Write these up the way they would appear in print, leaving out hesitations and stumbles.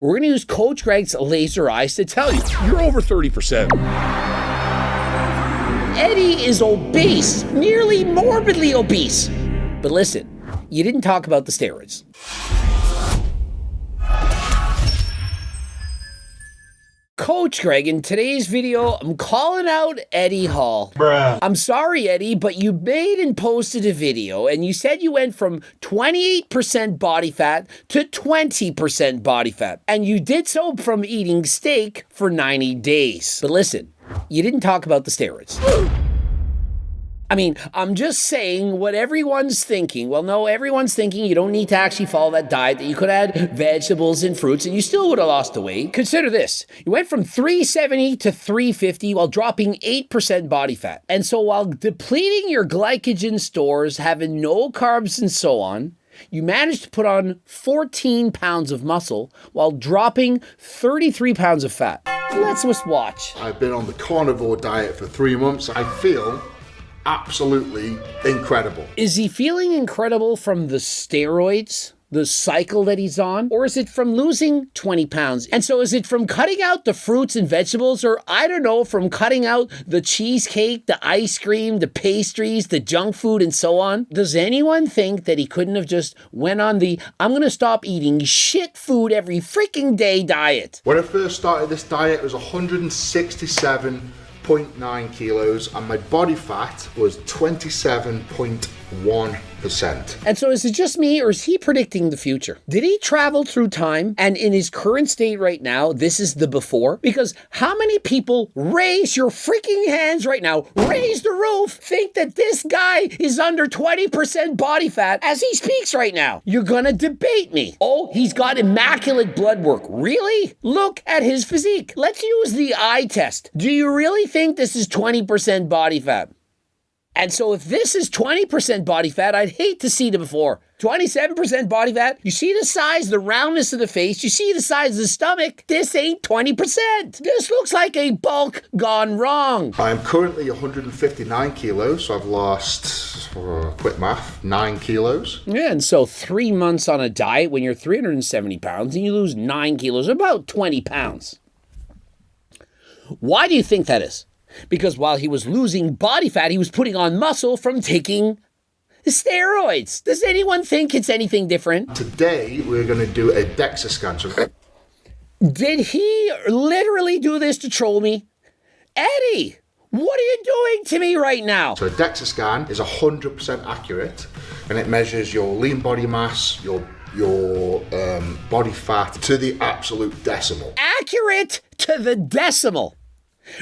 We're going to use Coach Greg's laser eyes to tell you, you're over 30%. Eddie is obese, nearly morbidly obese. But listen, you didn't talk about the steroids. Coach Greg, in today's video, I'm calling out Eddie Hall. Bruh. I'm sorry, Eddie, but you made and posted a video and you said you went from 28% body fat to 20% body fat. And you did so from eating steak for 90 days. But listen, you didn't talk about the steroids. I mean, I'm just saying what everyone's thinking. Well, no, everyone's thinking you don't need to actually follow that diet, that you could add vegetables and fruits and you still would have lost the weight. Consider this. You went from 370 to 350 while dropping 8% body fat. And so while depleting your glycogen stores, having no carbs and so on, you managed to put on 14 pounds of muscle while dropping 33 pounds of fat. Let's just watch. I've been on the carnivore diet for 3 months. I feel absolutely incredible. Is he feeling incredible from the steroids, the cycle that he's on? Or is it from losing 20 pounds? And so is it from cutting out the fruits and vegetables? Or I don't know, from cutting out the cheesecake, the ice cream, the pastries, the junk food, and so on? Does anyone think that he couldn't have just went on the I'm gonna stop eating shit food every freaking day diet? When I first started this diet, it was 167.9 kilos and my body fat was 27.1%. And so is it just me or is he predicting the future? Did he travel through time and in his current state right now, this is the before? Because how many people, raise your freaking hands right now, raise the roof, think that this guy is under 20% body fat as he speaks right now? You're gonna debate me. Oh, he's got immaculate blood work. Really? Look at his physique. Let's use the eye test. Do you really think this is 20% body fat? And so if this is 20% body fat, I'd hate to see the before. 27% body fat, you see the size, the roundness of the face, you see the size of the stomach. This ain't 20%. This looks like a bulk gone wrong. I'm currently 159 kilos, so I've lost, quick math, 9 kilos. Yeah, and so 3 months on a diet when you're 370 pounds and you lose 9 kilos, about 20 pounds. Why do you think that is? Because while he was losing body fat, he was putting on muscle from taking steroids. Does anyone think it's anything different? Today, we're going to do a DEXA scan. Did he literally do this to troll me? Eddie, what are you doing to me right now? So a DEXA scan is 100% accurate and it measures your lean body mass, your body fat to the absolute decimal. Accurate to the decimal.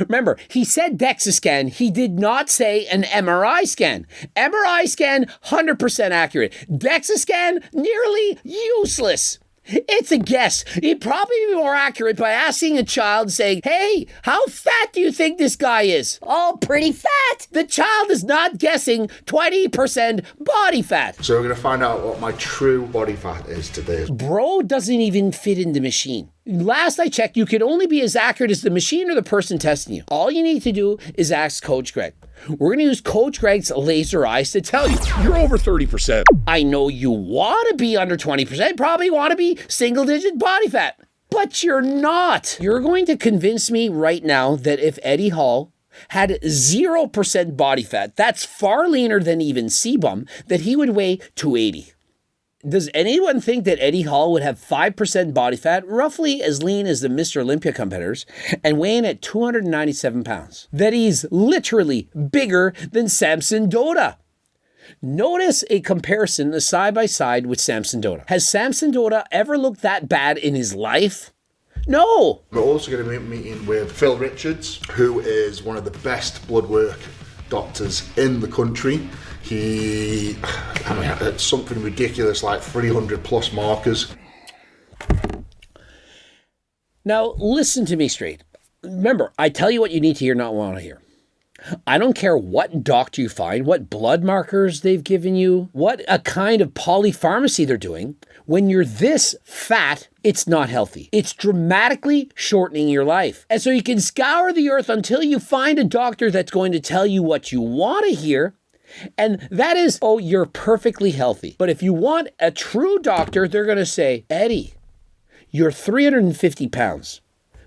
Remember, he said DEXA scan. He did not say an MRI scan. MRI scan, 100% accurate. DEXA scan, nearly useless. It's a guess. It'd probably be more accurate by asking a child, saying, hey, how fat do you think this guy is? Oh, pretty fat. The child is not guessing 20% body fat. So we're going to find out what my true body fat is today. Bro doesn't even fit in the machine. Last I checked, you can only be as accurate as the machine or the person testing you. All you need to do is ask Coach Greg. We're going to use Coach Greg's laser eyes to tell you, you're over 30%. I know you want to be under 20%, probably want to be single-digit body fat, but you're not. You're going to convince me right now that if Eddie Hall had 0% body fat, that's far leaner than even Sebum, that he would weigh 280. Does anyone think that Eddie Hall would have 5% body fat, roughly as lean as the Mr. Olympia competitors, and weighing at 297 pounds? That he's literally bigger than Samson Dota. Notice a comparison side by side with Samson Dota. Has Samson Dota ever looked that bad in his life? No. We're also going to be meeting with Phil Richards, who is one of the best blood work doctors in the country. It's something ridiculous like 300 plus markers. Now, listen to me straight. Remember, I tell you what you need to hear, not want to hear. I don't care what doctor you find, what blood markers they've given you, what a kind of polypharmacy they're doing. When you're this fat, it's not healthy. It's dramatically shortening your life. And so you can scour the earth until you find a doctor that's going to tell you what you want to hear. And that is, oh, you're perfectly healthy. But if you want a true doctor, they're going to say, Eddie, you're 350 pounds.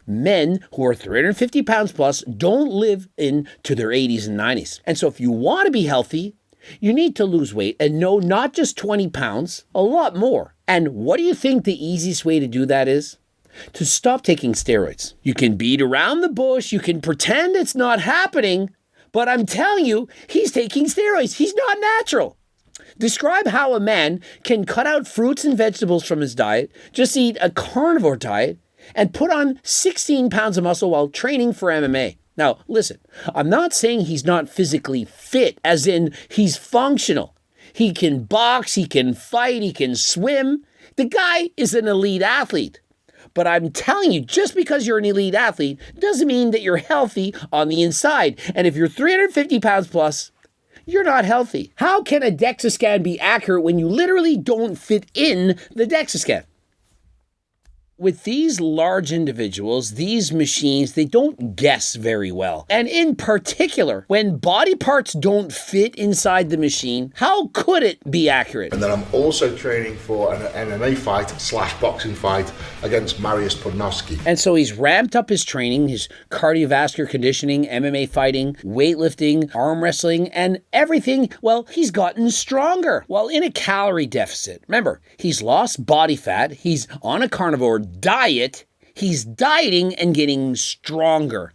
Men who are 350 pounds plus don't live into their 80s and 90s. And so if you want to be healthy, you need to lose weight, and no, not just 20 pounds, a lot more. And what do you think the easiest way to do that is? To stop taking steroids. You can beat around the bush, you can pretend it's not happening, but I'm telling you, he's taking steroids. He's not natural. Describe how a man can cut out fruits and vegetables from his diet, just eat a carnivore diet, and put on 16 pounds of muscle while training for MMA. Now, listen, I'm not saying he's not physically fit, as in he's functional. He can box, he can fight, he can swim. The guy is an elite athlete. But I'm telling you, just because you're an elite athlete doesn't mean that you're healthy on the inside. And if you're 350 pounds plus, you're not healthy. How can a DEXA scan be accurate when you literally don't fit in the DEXA scan? With these large individuals, these machines, they don't guess very well. And in particular, when body parts don't fit inside the machine, how could it be accurate? And then I'm also training for an MMA fight / boxing fight against Mariusz Podnowski. And so he's ramped up his training, his cardiovascular conditioning, MMA fighting, weightlifting, arm wrestling, and everything. Well, he's gotten stronger while in a calorie deficit. Remember, he's lost body fat, he's on a carnivore diet, he's dieting and getting stronger.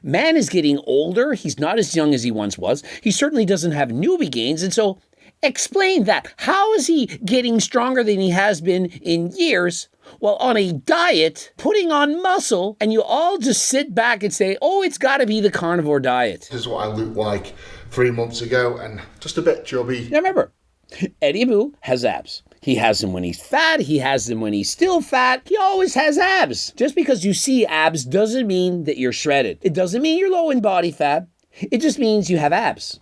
Man is getting older. He's not as young as he once was. He certainly doesn't have newbie gains. And so explain that. How is he getting stronger than he has been in years while on a diet, putting on muscle, and you all just sit back and say, oh, it's got to be the carnivore diet? This is what I looked like 3 months ago and just a bit chubby. Now remember, Eddie Boo has abs. He has them when he's fat. He has them when he's still fat. He always has abs. Just because you see abs doesn't mean that you're shredded. It doesn't mean you're low in body fat. It just means you have abs.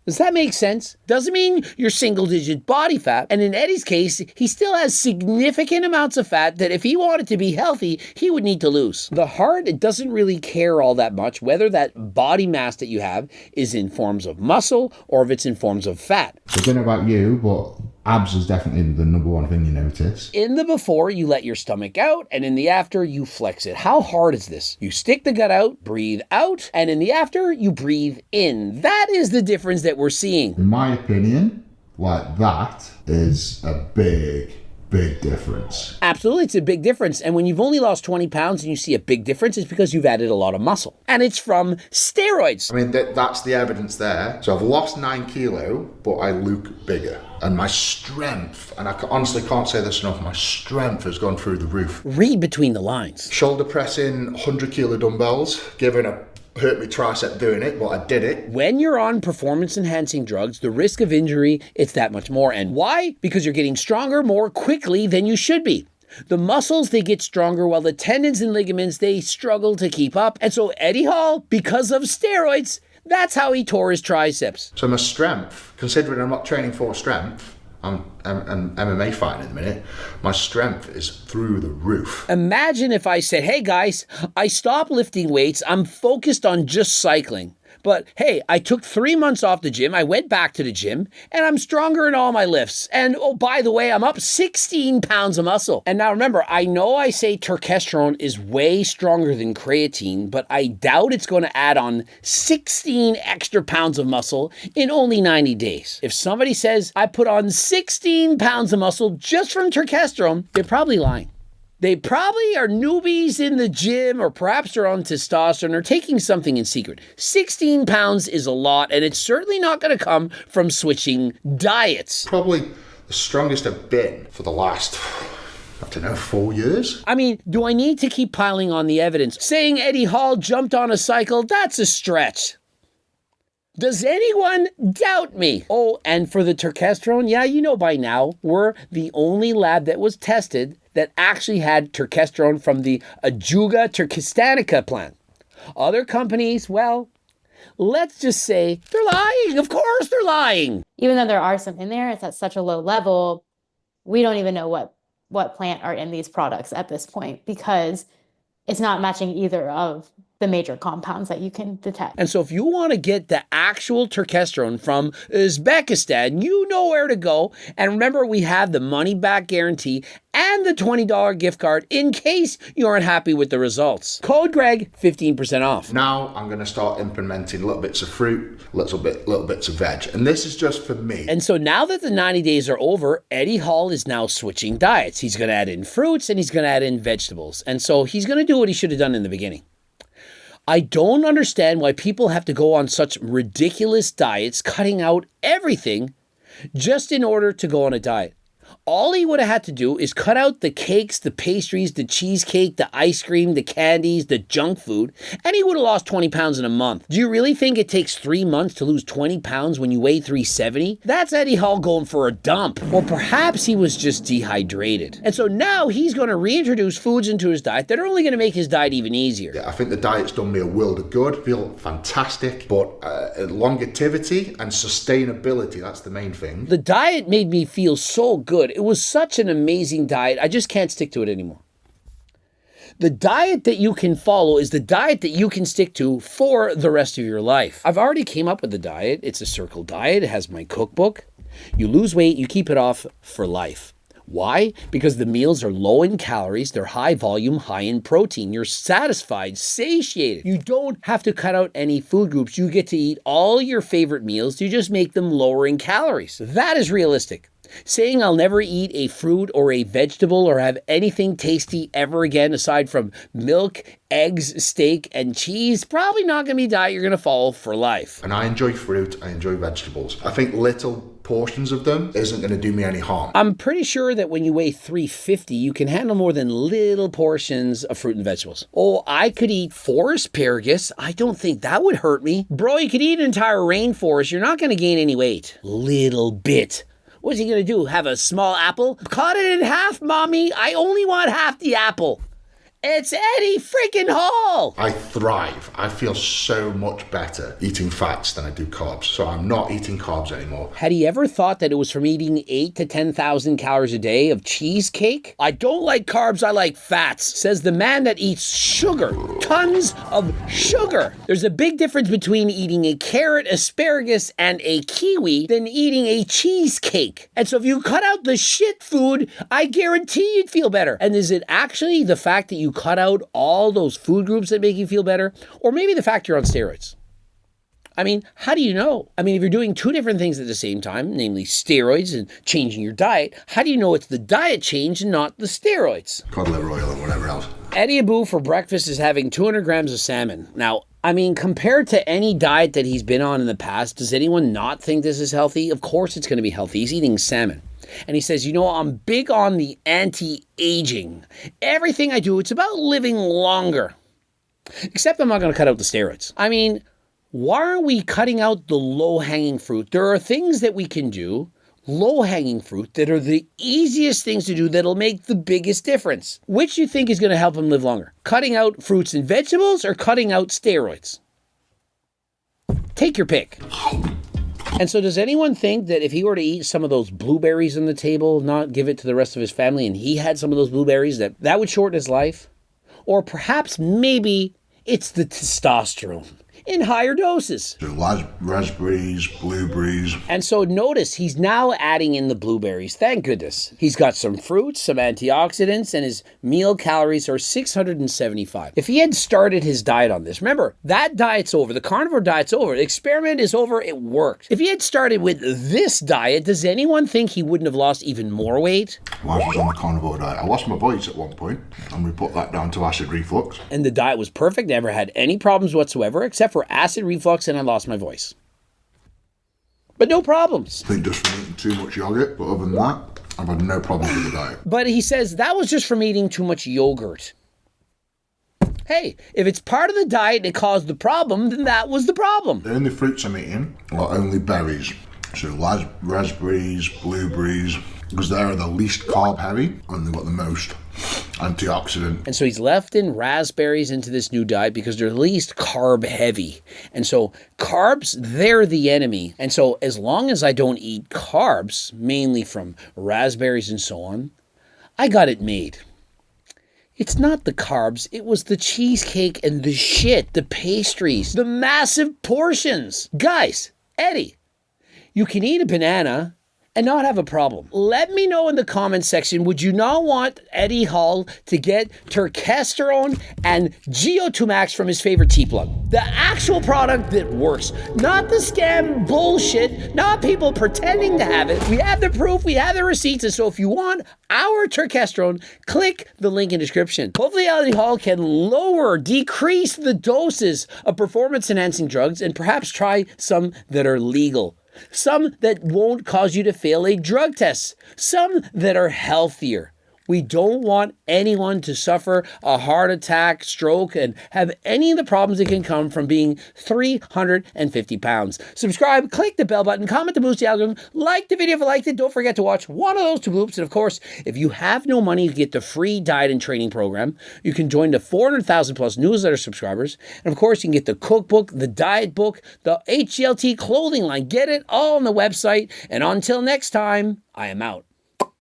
Does that make sense? Doesn't mean you're single-digit body fat. And in Eddie's case, he still has significant amounts of fat that if he wanted to be healthy, he would need to lose. The heart, it doesn't really care all that much whether that body mass that you have is in forms of muscle or if it's in forms of fat. I don't know about you, but abs is definitely the number one thing you notice. In the before, you let your stomach out, and in the after, you flex it. How hard is this? You stick the gut out, breathe out, and in the after, you breathe in. That is the difference that we're seeing. In my opinion, like that is a big difference. Absolutely, it's a big difference. And when you've only lost 20 pounds and you see a big difference, it's because you've added a lot of muscle. And it's from steroids. I mean, that's the evidence there. So I've lost 9 kilo, but I look bigger. And my strength, and I honestly can't say this enough, my strength has gone through the roof. Read between the lines. Shoulder pressing 100 kilo dumbbells, hurt my tricep doing it, but I did it. When you're on performance-enhancing drugs, the risk of injury, it's that much more. And why? Because you're getting stronger more quickly than you should be. The muscles, they get stronger while the tendons and ligaments, they struggle to keep up. And so Eddie Hall, because of steroids, that's how he tore his triceps. So my strength, considering I'm not training for strength, I'm MMA fighting at the minute, my strength is through the roof. Imagine if I said, hey guys, I stopped lifting weights, I'm focused on just cycling. But hey, I took 3 months off the gym, I went back to the gym, and I'm stronger in all my lifts. And oh, by the way, I'm up 16 pounds of muscle. And now remember, I know I say testosterone is way stronger than creatine, but I doubt it's going to add on 16 extra pounds of muscle in only 90 days. If somebody says, I put on 16 pounds of muscle just from testosterone, they're probably lying. They probably are newbies in the gym, or perhaps they're on testosterone or taking something in secret. 16 pounds is a lot, and it's certainly not going to come from switching diets. Probably the strongest I've been for the last, 4 years. I mean, do I need to keep piling on the evidence? Saying Eddie Hall jumped on a cycle, that's a stretch. Does anyone doubt me? Oh, and for the testosterone, yeah, you know by now, we're the only lab that was tested that actually had testosterone from the Ajuga turkestanica plant. Other companies, well, let's just say they're lying. Of course they're lying. Even though there are some in there, it's at such a low level, we don't even know what plant are in these products at this point because it's not matching either of the major compounds that you can detect. And so if you want to get the actual turkesterone from Uzbekistan, you know where to go. And remember, we have the money back guarantee and the $20 gift card in case you aren't happy with the results. Code Greg, 15% off. Now I'm going to start implementing little bits of fruit, little bits of veg. And this is just for me. And so now that the 90 days are over, Eddie Hall is now switching diets. He's going to add in fruits and he's going to add in vegetables. And so he's going to do what he should have done in the beginning. I don't understand why people have to go on such ridiculous diets, cutting out everything just in order to go on a diet. All he would have had to do is cut out the cakes, the pastries, the cheesecake, the ice cream, the candies, the junk food, and he would have lost 20 pounds in a month. Do you really think it takes 3 months to lose 20 pounds when you weigh 370? That's Eddie Hall going for a dump. Or perhaps he was just dehydrated. And so now he's going to reintroduce foods into his diet that are only going to make his diet even easier. Yeah, I think the diet's done me a world of good. Feel fantastic, but longevity and sustainability, that's the main thing. The diet made me feel so good. It was such an amazing diet. I just can't stick to it anymore. The diet that you can follow is the diet that you can stick to for the rest of your life. I've already came up with the diet. It's a circle diet. It has my cookbook. You lose weight, you keep it off for life. Why? Because the meals are low in calories, they're high volume, high in protein. You're satisfied, satiated. You don't have to cut out any food groups. You get to eat all your favorite meals. You just make them lower in calories. That is realistic. Saying I'll never eat a fruit or a vegetable or have anything tasty ever again aside from milk, eggs, steak, and cheese, probably not going to be a diet you're going to follow for life. And I enjoy fruit, I enjoy vegetables. I think little portions of them isn't going to do me any harm. I'm pretty sure that when you weigh 350, you can handle more than little portions of fruit and vegetables. Oh, I could eat 4 asparagus. I don't think that would hurt me. Bro, you could eat an entire rainforest. You're not going to gain any weight. Little bit. What's he going to do? Have a small apple? Cut it in half, mommy. I only want half the apple. It's Eddie freaking Hall. I thrive. I feel so much better eating fats than I do carbs. So I'm not eating carbs anymore. Had he ever thought that it was from eating 8 to 10,000 calories a day of cheesecake? I don't like carbs, I like fats, says the man that eats sugar. Tons of sugar. There's a big difference between eating a carrot, asparagus, and a kiwi than eating a cheesecake. And so if you cut out the shit food, I guarantee you'd feel better. And is it actually the fact that you cut out all those food groups that make you feel better? Or maybe the fact you're on steroids? I mean, how do you know? I mean, if you're doing 2 different things at the same time, namely steroids and changing your diet, how do you know it's the diet change and not the steroids? Cod liver oil and whatever else. Eddie Abu for breakfast is having 200 grams of salmon. Now, I mean, compared to any diet that he's been on in the past, does anyone not think this is healthy? Of course it's going to be healthy. He's eating salmon. And he says, you know, I'm big on the anti-aging. Everything I do, it's about living longer. Except I'm not going to cut out the steroids. I mean, why are we cutting out the low-hanging fruit? There are things that we can do, low-hanging fruit, that are the easiest things to do that'll make the biggest difference. Which do you think is going to help him live longer? Cutting out fruits and vegetables or cutting out steroids? Take your pick. And so does anyone think that if he were to eat some of those blueberries on the table, not give it to the rest of his family, and he had some of those blueberries, that would shorten his life? Or perhaps maybe it's the testosterone in higher doses. So raspberries, blueberries. And so notice he's now adding in the blueberries. Thank goodness. He's got some fruits, some antioxidants, and his meal calories are 675. If he had started his diet on this, remember, that diet's over. The carnivore diet's over. The experiment is over. It worked. If he had started with this diet, does anyone think he wouldn't have lost even more weight? While I was on the carnivore diet, I lost my voice at one point, and we put that down to acid reflux. And the diet was perfect. Never had any problems whatsoever, except for acid reflux, and I lost my voice. But no problems. I think just from eating too much yogurt, but other than that, I've had no problems with the diet. But he says that was just from eating too much yogurt. Hey, if it's part of the diet that caused the problem, then that was the problem. The only fruits I'm eating are only berries. So raspberries, blueberries, because they're the least carb heavy and they've got the most antioxidant. And so he's left in raspberries into this new diet because they're least carb heavy. And so carbs, they're the enemy. And so as long as I don't eat carbs, mainly from raspberries and so on, I got it made. It's not the carbs, it was the cheesecake and the shit, the pastries, the massive portions. Guys, Eddie, you can eat a banana and not have a problem. Let me know in the comments section, would you not want Eddie Hall to get terkesterone and GO2 Max from his favorite T-plug? The actual product that works, not the scam bullshit, not people pretending to have it. We have the proof, we have the receipts, and so if you want our terkesterone, click the link in the description. Hopefully Eddie Hall can decrease the doses of performance-enhancing drugs and perhaps try some that are legal. Some that won't cause you to fail a drug test. Some that are healthier. We don't want anyone to suffer a heart attack, stroke, and have any of the problems that can come from being 350 pounds. Subscribe, click the bell button, comment to boost the algorithm, like the video if you liked it. Don't forget to watch one of those two bloops. And of course, if you have no money to get the free diet and training program, you can join the 400,000 plus newsletter subscribers. And of course, you can get the cookbook, the diet book, the HGLT clothing line. Get it all on the website. And until next time, I am out.